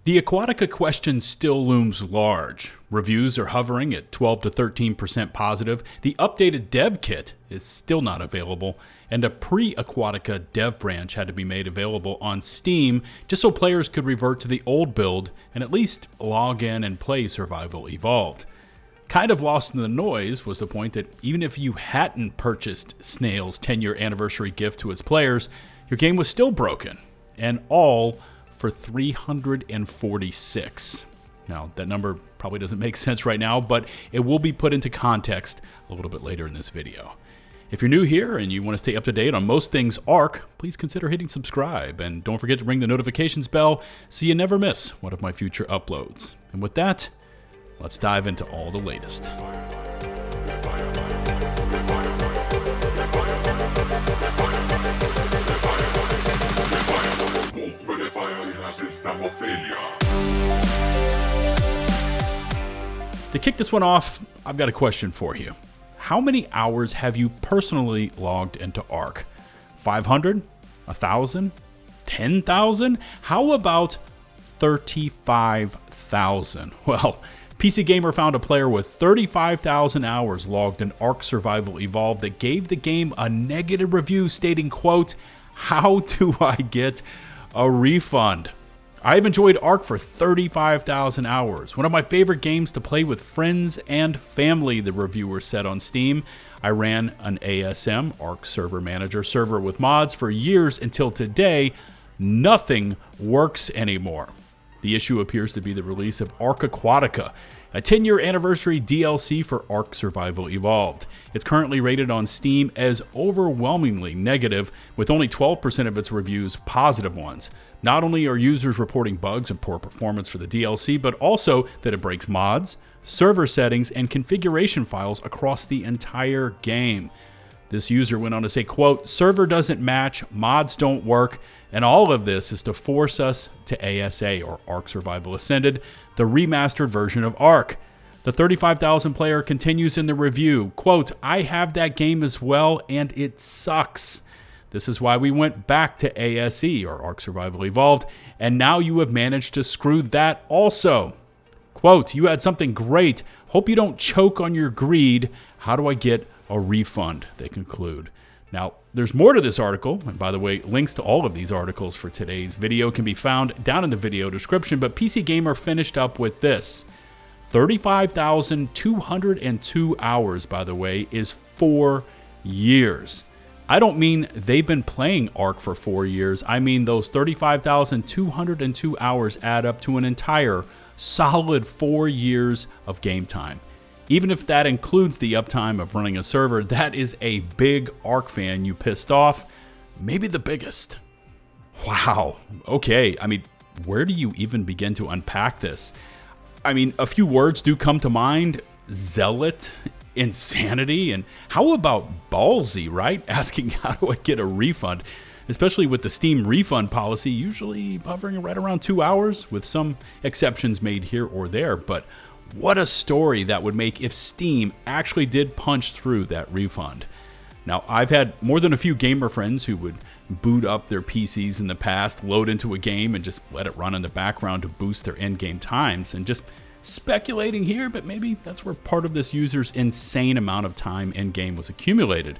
The Aquatica question still looms large. Reviews are hovering at 12 to 13% positive. The updated dev kit is still not available, and a pre-Aquatica dev branch had to be made available on Steam just so players could revert to the old build and at least log in and play Survival Evolved. Kind of lost in the noise was the point that even if you hadn't purchased Snail's 10-year anniversary gift to its players, your game was still broken, and all for $346. Now, that number probably doesn't make sense right now, but it will be put into context a little bit later in this video. If you're new here and you want to stay up to date on most things ARK, please consider hitting subscribe, and don't forget to ring the notifications bell so you never miss one of my future uploads. And with that, let's dive into all the latest. To kick this one off, I've got a question for you. How many hours have you personally logged into ARK? 500? 1,000? 10,000? How about 35,000? Well, PC Gamer found a player with 35,000 hours logged in ARK Survival Evolved that gave the game a negative review stating, quote, "How do I get a refund? I've enjoyed ARK for 35,000 hours. One of my favorite games to play with friends and family," the reviewer said on Steam. "I ran an ASM, ARK Server Manager server with mods for years until today. Nothing works anymore." The issue appears to be the release of ARK Aquatica, a 10-year anniversary DLC for ARK Survival Evolved. It's currently rated on Steam as overwhelmingly negative, with only 12% of its reviews positive ones. Not only are users reporting bugs and poor performance for the DLC, but also that it breaks mods, server settings, and configuration files across the entire game. This user went on to say, quote, "Server doesn't match, mods don't work, and all of this is to force us to ASA, or ARK Survival Ascended, the remastered version of ARK." The 35,000 player continues in the review, quote, "I have that game as well, and it sucks. This is why we went back to ASE, or ARK Survival Evolved, and now you have managed to screw that also. Quote, you had something great. Hope you don't choke on your greed. How do I get a refund?" they conclude. Now, there's more to this article, and by the way, links to all of these articles for today's video can be found down in the video description, but PC Gamer finished up with this. 35,202 hours, by the way, is 4 years. I don't mean they've been playing ARK for 4 years. I mean those 35,202 hours add up to an entire solid 4 years of game time. Even if that includes the uptime of running a server, that is a big ARK fan you pissed off. Maybe the biggest. Wow. Okay. I mean, where do you even begin to unpack this? I mean, a few words do come to mind. Zealot, insanity, and how about ballsy, right? Asking how do I get a refund? Especially with the Steam refund policy usually hovering right around 2 hours, with some exceptions made here or there. But what a story that would make if Steam actually did punch through that refund. Now, I've had more than a few gamer friends who would boot up their PCs in the past, load into a game, and just let it run in the background to boost their in-game times. And just speculating here, but maybe that's where part of this user's insane amount of time in-game was accumulated.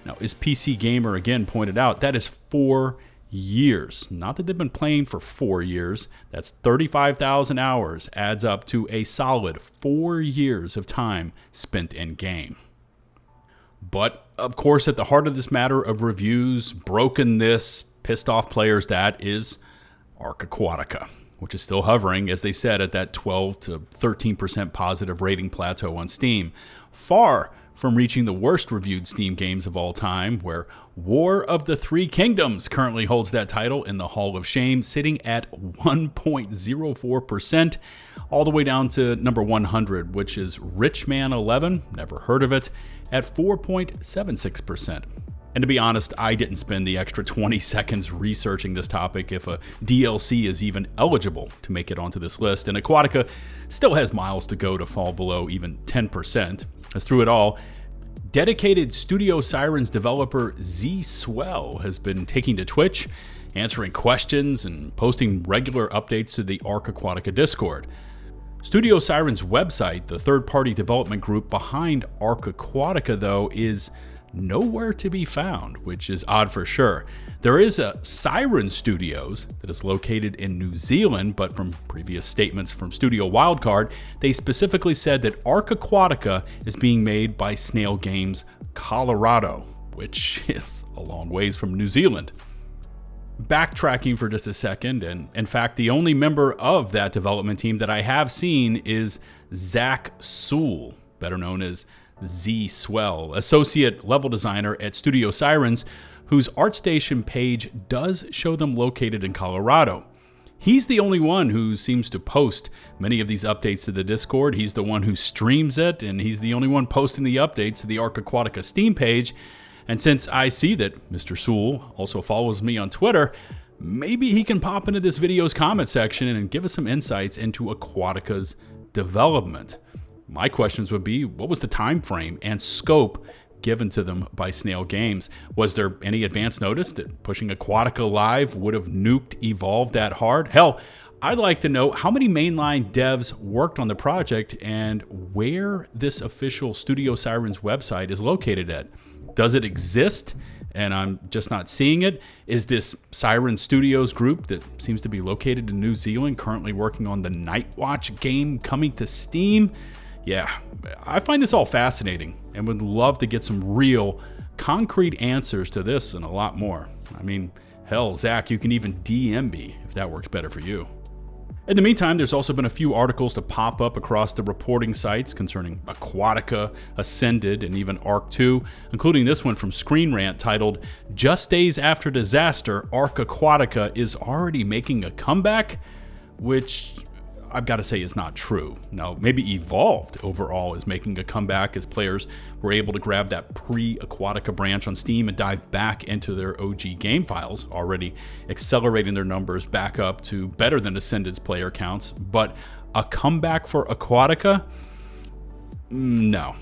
Now, as PC Gamer again pointed out, that is 4 years. Not that they've been playing for 4 years. That's 35,000 hours, adds up to a solid 4 years of time spent in-game. But, of course, at the heart of this matter of reviews, broken this, pissed off players that, is ARK Aquatica, which is still hovering, as they said, at that 12 to 13% positive rating plateau on Steam. Far from reaching the worst reviewed Steam games of all time, where War of the Three Kingdoms currently holds that title in the Hall of Shame, sitting at 1.04%, all the way down to number 100, which is Richman 11, never heard of it, at 4.76%. And to be honest, I didn't spend the extra 20 seconds researching this topic if a DLC is even eligible to make it onto this list, and Aquatica still has miles to go to fall below even 10%. As through it all, dedicated Studio Sirens developer Z Swell has been taking to Twitch answering questions and posting regular updates to the ARK Aquatica Discord. Studio Siren's website, the third-party development group behind ARK Aquatica, though, is nowhere to be found, which is odd for sure. There is a Siren Studios that is located in New Zealand, but from previous statements from Studio Wildcard, they specifically said that ARK Aquatica is being made by Snail Games Colorado, which is a long ways from New Zealand. Backtracking for just a second, and in fact, the only member of that development team that I have seen is Zach Sewell, better known as Z-Swell, associate level designer at Studio Sirens, whose ArtStation page does show them located in Colorado. He's the only one who seems to post many of these updates to the Discord. He's the one who streams it, and he's the only one posting the updates to the ARK Aquatica Steam page. And since I see that Mr. Sewell also follows me on Twitter, maybe he can pop into this video's comment section and give us some insights into Aquatica's development. My questions would be, what was the time frame and scope given to them by Snail Games? Was there any advance notice that pushing Aquatica live would have nuked Evolve that hard? Hell, I'd like to know how many mainline devs worked on the project and where this official Studio Sirens website is located at. Does it exist and I'm just not seeing it? Is this Siren Studios group that seems to be located in New Zealand currently working on the Nightwatch game coming to Steam? Yeah, I find this all fascinating and would love to get some real, concrete answers to this and a lot more. I mean, hell, Zach, you can even DM me if that works better for you. In the meantime, there's also been a few articles to pop up across the reporting sites concerning Aquatica, Ascended, and even ARK 2, including this one from ScrrenRant titled, "Just Days After Disaster, ARK Aquatica is already making a comeback," which I've got to say is not true. Now, maybe Evolved overall is making a comeback as players were able to grab that pre-Aquatica branch on Steam and dive back into their OG game files, already accelerating their numbers back up to better than Ascended's player counts. But a comeback for Aquatica? No.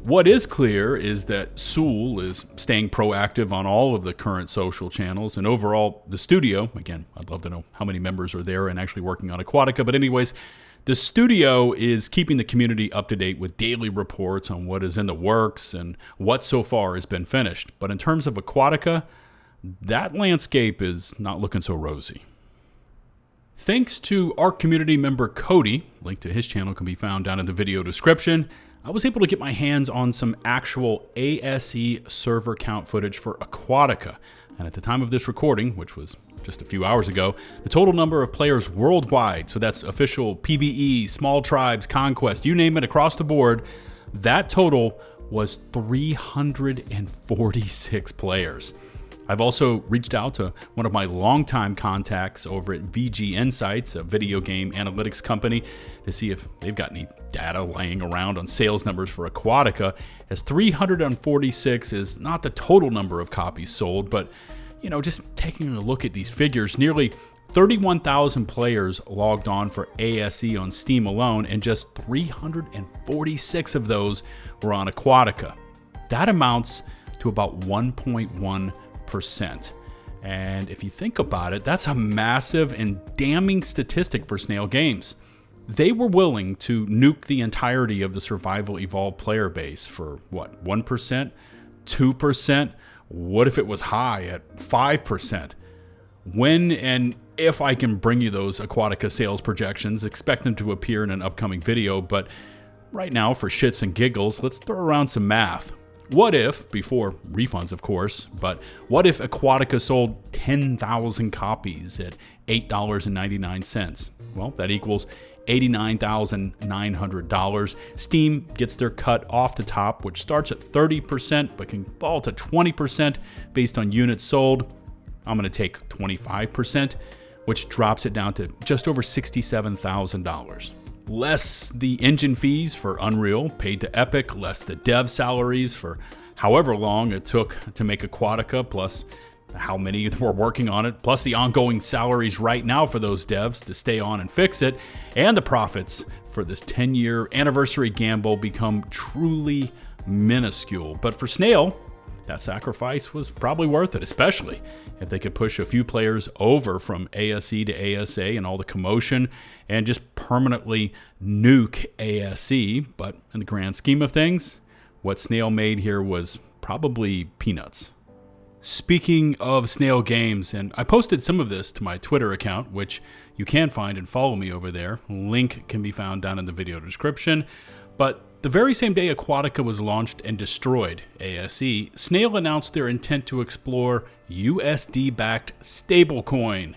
What is clear is that Sewell is staying proactive on all of the current social channels, and overall, the studio, again, I'd love to know how many members are there and actually working on Aquatica, but anyways, the studio is keeping the community up to date with daily reports on what is in the works and what so far has been finished. But in terms of Aquatica, that landscape is not looking so rosy. Thanks to ARK community member Cody, link to his channel can be found down in the video description, I was able to get my hands on some actual ASE server count footage for Aquatica. And at the time of this recording, which was just a few hours ago, the total number of players worldwide, so that's official PvE, small tribes, conquest, you name it, across the board, that total was 346 players. I've also reached out to one of my longtime contacts over at VG Insights, a video game analytics company, to see if they've got any data laying around on sales numbers for Aquatica, as 346 is not the total number of copies sold, but, you know, just taking a look at these figures, nearly 31,000 players logged on for ASE on Steam alone, and just 346 of those were on Aquatica. That amounts to about 1.1%. And if you think about it, that's a massive and damning statistic for Snail Games. They were willing to nuke the entirety of the Survival Evolved player base for what, 1%? 2%? What if it was high at 5%? When and if I can bring you those Aquatica sales projections, expect them to appear in an upcoming video, but right now, for shits and giggles, let's throw around some math. What if, before refunds of course, but what if Aquatica sold 10,000 copies at $8.99? Well, that equals $89,900. Steam gets their cut off the top, which starts at 30% but can fall to 20% based on units sold. I'm going to take 25%, which drops it down to just over $67,000. Less the engine fees for Unreal paid to Epic, less the dev salaries for however long it took to make Aquatica, plus how many were working on it, plus the ongoing salaries right now for those devs to stay on and fix it, and the profits for this 10-year anniversary gamble become truly minuscule. But for Snail, that sacrifice was probably worth it, especially if they could push a few players over from ASE to ASA and all the commotion and just permanently nuke ASE. But in the grand scheme of things, what Snail made here was probably peanuts. Speaking of Snail Games, and I posted some of this to my Twitter account, which you can find and follow me over there. Link can be found down in the video description. But the very same day Aquatica was launched and destroyed ASE, Snail announced their intent to explore USD-backed stablecoin,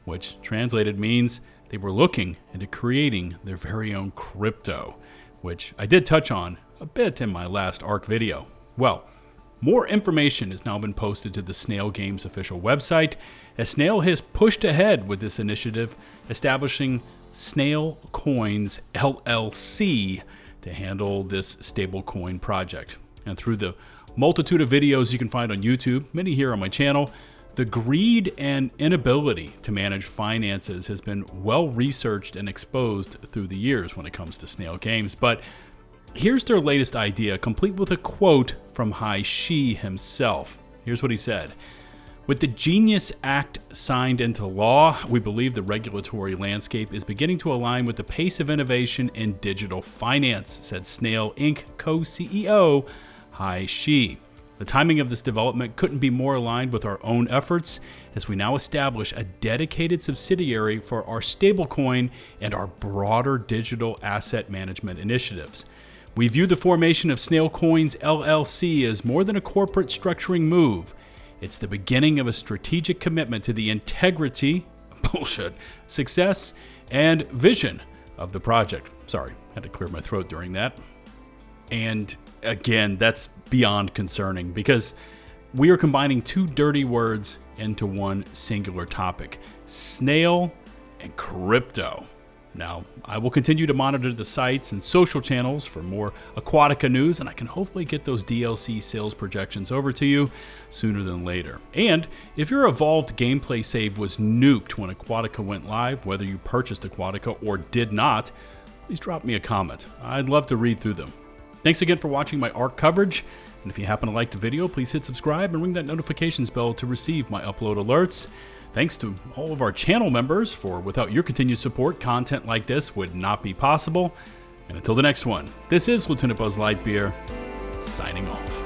which translated means they were looking into creating their very own crypto, which I did touch on a bit in my last ARK video. Well, more information has now been posted to the Snail Games official website, as Snail has pushed ahead with this initiative, establishing Snail Coins LLC to handle this stablecoin project. And through the multitude of videos you can find on YouTube, many here on my channel, the greed and inability to manage finances has been well researched and exposed through the years when it comes to Snail Games. But here's their latest idea, complete with a quote from ℾ𝕒𝕒 himself. Here's what he said. With the Genius Act signed into law, we believe the regulatory landscape is beginning to align with the pace of innovation in digital finance, said Snail Inc. co-CEO ℾ𝕒𝕒. The timing of this development couldn't be more aligned with our own efforts, as we now establish a dedicated subsidiary for our stablecoin and our broader digital asset management initiatives. We view the formation of Snail Coins LLC as more than a corporate structuring move. It's the beginning of a strategic commitment to the integrity, success, and vision of the project. Sorry, had to clear my throat during that. And again, that's beyond concerning, because we are combining two dirty words into one singular topic: snail and crypto. Now, I will continue to monitor the sites and social channels for more Aquatica news, and I can hopefully get those DLC sales projections over to you sooner than later. And if your evolved gameplay save was nuked when Aquatica went live, whether you purchased Aquatica or did not, please drop me a comment. I'd love to read through them. Thanks again for watching my ARK coverage, and if you happen to like the video, please hit subscribe and ring that notifications bell to receive my upload alerts. Thanks to all of our channel members, for without your continued support, content like this would not be possible. And until the next one, this is ℂ𝕒𝕒𝕒𝕒𝕒 signing off.